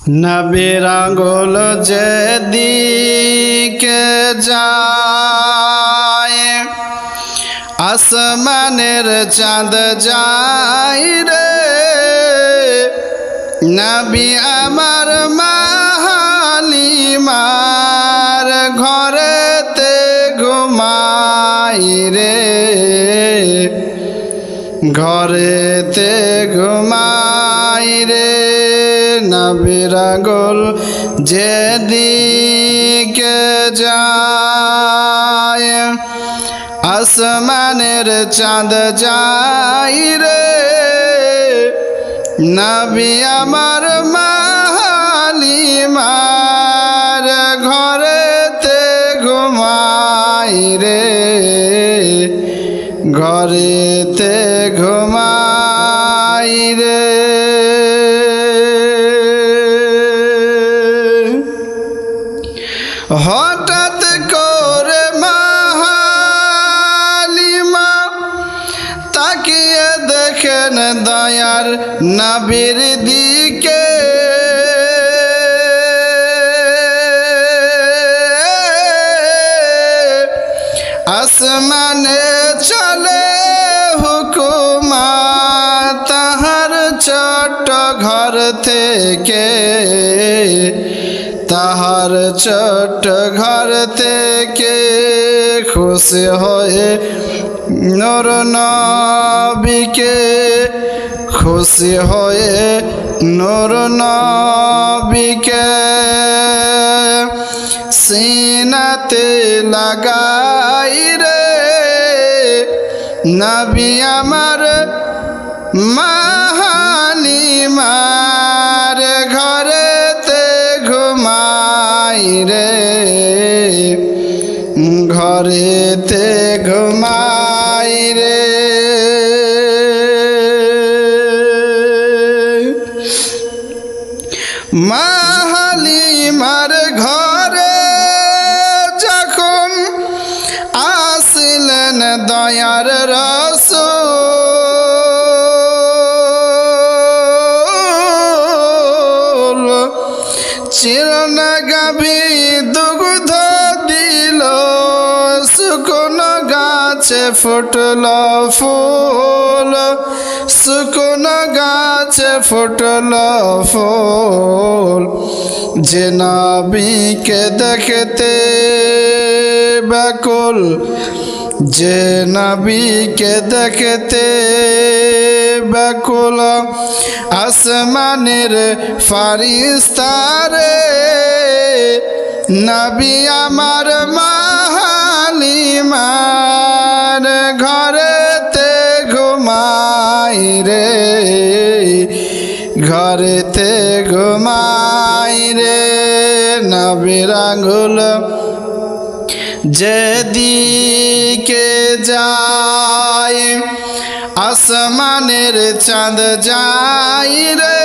নবীর আঙ্গুল যেদিকে যায় আসমানের চাঁদ যায় রে। নবী আমার মা হালিমার ঘরেতে ঘুমাই রে, ঘরেতে ঘুমাই রে। নবীর আঙ্গুল যেদিকে যায় আসমানের চাঁদ যায় রে। নবী আমার মা হালিমার ঘরেতে ঘুমাই রে, ঘরেতে ঘুমাই রে। হঠাৎ করে মা হালিমা তাকিয়ে দেখেন দয়ার নবীর দিকে। আসমানে চলে হুকুমা তাহার ছোট ঘর থেকে, তাহার ছোট ঘর থেকে খুশি হয়ে নূর নবীকে, খুশি হয়ে নূর নবীকে সিনাতে লাগাই রে। নবী আমার মা হালিমার ঘরেতে ঘুমাই রে, ঘরেতে ঘুমাই রে। মা হালিমার ঘরে যখন আসলেন দয়ার রাসূল, চিরনা গাভী দুগ্ধ দিল, শুকনো গাছে ফুটল ফুল, শুকনো গাছে ফুটল ফুল। যে নবীকে দেখতে ব্যাকুল, যে নবীকে দেখতে ব্যাকুল আসমানের ফারিস্তারে। নবী আমার মা হালিমার ঘরেতে ঘুমাই রে, ঘরেতে ঘুমাই রে। নবীর আঙ্গুল যেদিকে যায় আসমানের চাঁদ যায় রে।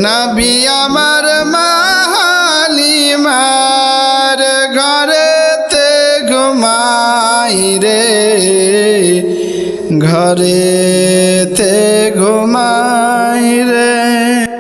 নবী আমার মা হালিমার ঘরেতে ঘুমাই রে, ঘরে